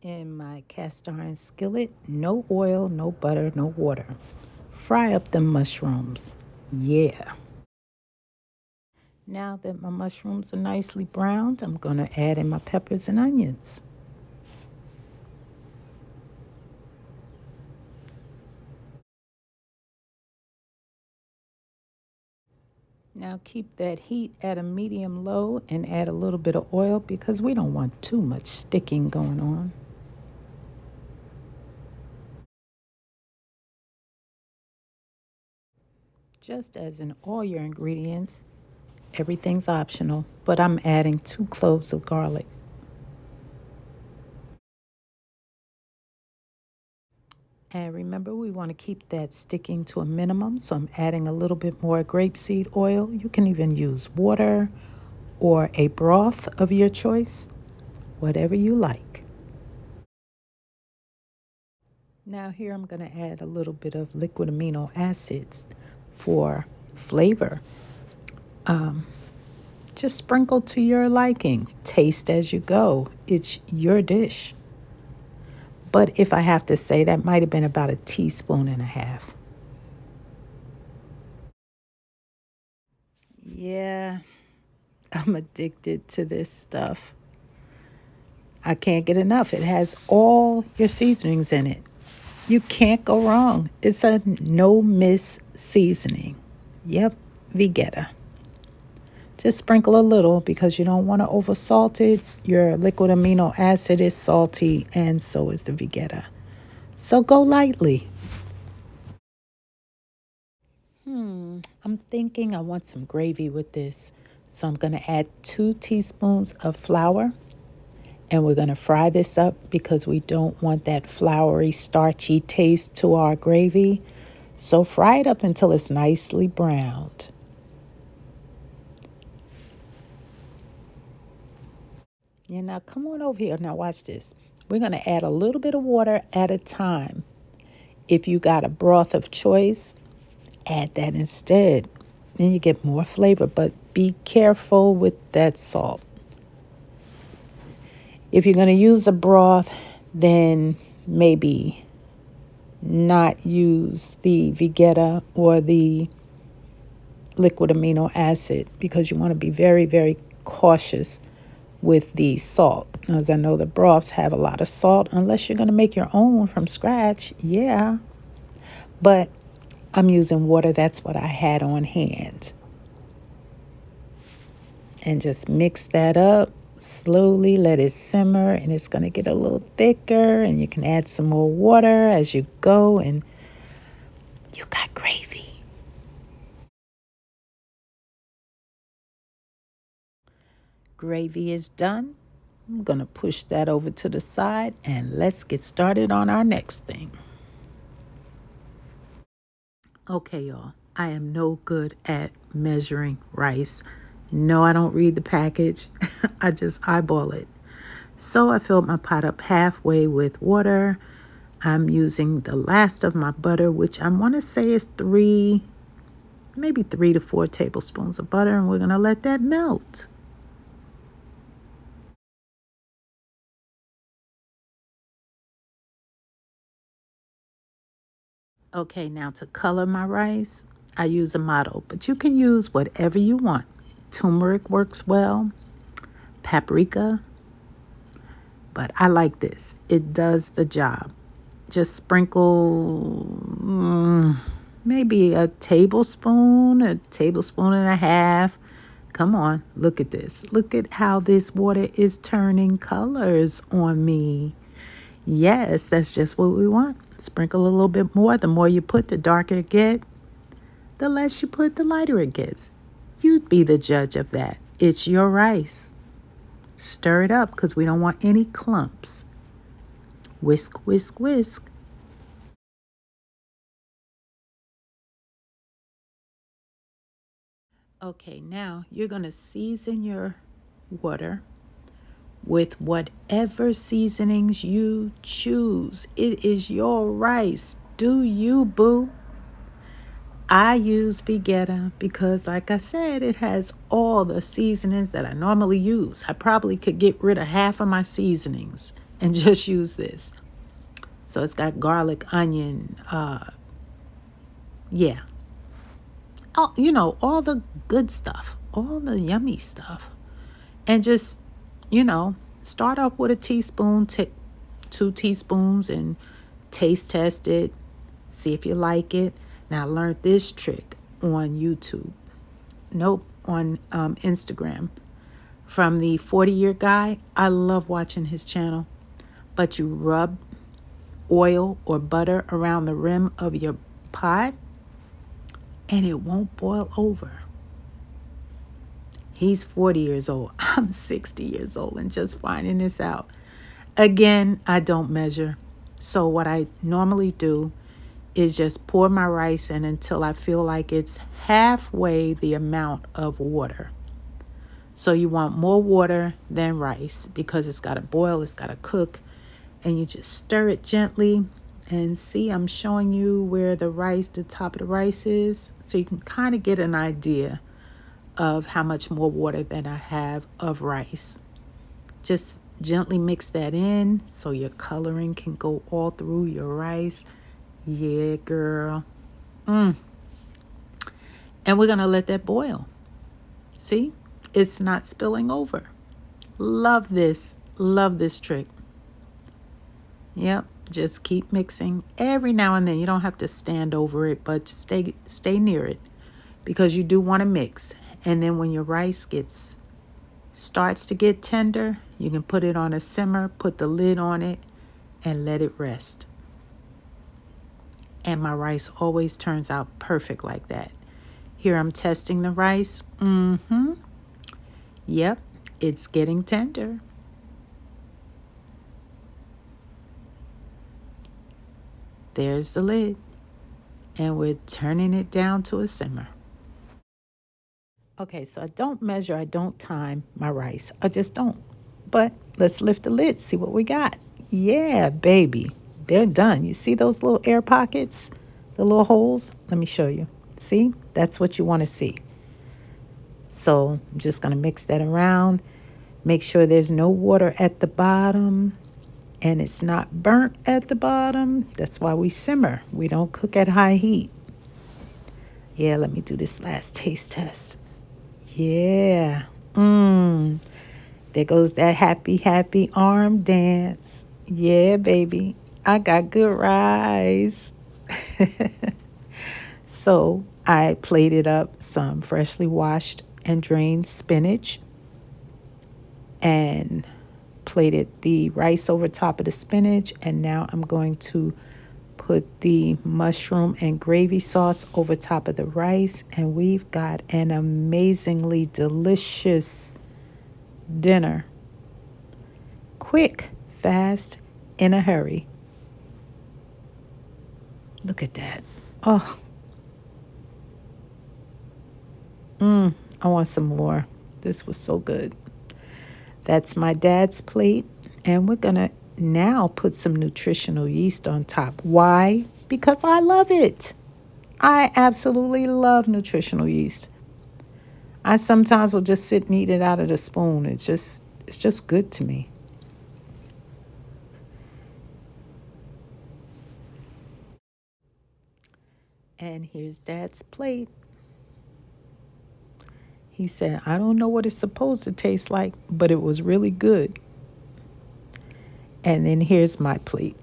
in my cast iron skillet. No oil, no butter, no water. Fry up the mushrooms. Yeah. Now that my mushrooms are nicely browned, I'm going to add in my peppers and onions. Now keep that heat at a medium low and add a little bit of oil because we don't want too much sticking going on. Just as in all your ingredients, everything's optional, but I'm adding 2 cloves of garlic. And remember, we want to keep that sticking to a minimum, so I'm adding a little bit more grapeseed oil. You can even use water or a broth of your choice, whatever you like. Now here I'm going to add a little bit of liquid amino acids for flavor. Just sprinkle to your liking. Taste as you go. It's your dish. But if I have to say, that might have been about a teaspoon and a half. Yeah, I'm addicted to this stuff. I can't get enough. It has all your seasonings in it. You can't go wrong. It's a no miss seasoning. Yep, Vegeta. Just sprinkle a little because you don't want to oversalt it. Your liquid amino acid is salty, and so is the Vegeta. So go lightly. I'm thinking I want some gravy with this. So I'm going to add 2 teaspoons of flour. And we're going to fry this up because we don't want that floury, starchy taste to our gravy. So fry it up until it's nicely browned. Yeah, now come on over here. Now watch this. We're going to add a little bit of water at a time. If you got a broth of choice, add that instead. Then you get more flavor, but be careful with that salt. If you're going to use a broth, then maybe not use the Vegeta or the liquid amino acid because you want to be very, very cautious with the salt. As I know the broths have a lot of salt, unless you're going to make your own from scratch. Yeah. But I'm using water. That's what I had on hand. And just mix that up slowly. Let it simmer, and it's going to get a little thicker. And you can add some more water as you go, and you got gravy. Gravy is done. I'm going to push that over to the side, and let's get started on our next thing. Okay, y'all. I am no good at measuring rice. No, I don't read the package. I just eyeball it. So I filled my pot up halfway with water. I'm using the last of my butter, which I want to say is maybe 3 to 4 tablespoons of butter, and we're going to let that melt. Okay, now to color my rice, I use a motto, but you can use whatever you want. Turmeric works well, paprika, but I like this. It does the job. Just sprinkle maybe a tablespoon and a half. Come on, look at this. Look at how this water is turning colors on me. Yes, that's just what we want. Sprinkle a little bit more. The more you put, the darker it gets. The less you put, the lighter it gets. You'd be the judge of that. It's your rice. Stir it up because we don't want any clumps. Whisk, whisk, whisk. Okay, now you're going to season your water with whatever seasonings you choose. It is your rice. Do you, boo? I use Vegeta because, like I said, it has all the seasonings that I normally use. I probably could get rid of half of my seasonings and just use this. So it's got garlic, onion, yeah. Oh, all the good stuff, all the yummy stuff. And just, you know, start off with a teaspoon, 2 teaspoons, and taste test it. See if you like it. Now, I learned this trick on YouTube. Nope, on Instagram from the 40-year guy. I love watching his channel. But you rub oil or butter around the rim of your pot and it won't boil over. He's 40 years old. I'm 60 years old and just finding this out. Again, I don't measure. So what I normally do is just pour my rice in until I feel like it's halfway the amount of water. So you want more water than rice because it's got to boil, it's got to cook. And you just stir it gently. And see, I'm showing you where the top of the rice is. So you can kind of get an idea of how much more water than I have of rice. Just gently mix that in so your coloring can go all through your rice. Yeah, girl. And we're going to let that boil. See, it's not spilling over. Love this. Love this trick. Yep. Just keep mixing every now and then. You don't have to stand over it, but stay near it because you do want to mix. And then when your rice starts to get tender, you can put it on a simmer, put the lid on it, and let it rest. And my rice always turns out perfect like that. Here I'm testing the rice. Yep, it's getting tender. There's the lid. And we're turning it down to a simmer. Okay, so I don't measure, I don't time my rice. I just don't. But let's lift the lid, see what we got. Yeah, baby. They're done. You see those little air pockets? The little holes? Let me show you. See? That's what you want to see. So I'm just going to mix that around. Make sure there's no water at the bottom. And it's not burnt at the bottom. That's why we simmer. We don't cook at high heat. Yeah, let me do this last taste test. Yeah. There goes that happy, happy arm dance. Yeah, baby. I got good rice. So I plated up some freshly washed and drained spinach and plated the rice over top of the spinach. And now I'm going to put the mushroom and gravy sauce over top of the rice. And we've got an amazingly delicious dinner. Quick, fast, in a hurry. Look at that. Oh. I want some more. This was so good. That's my dad's plate. And we're going to now put some nutritional yeast on top. Why? Because I love it. I absolutely love nutritional yeast. I sometimes will just sit and eat it out of the spoon. It's just good to me. And here's Dad's plate. He said, I don't know what it's supposed to taste like, but it was really good. And then here's my plate.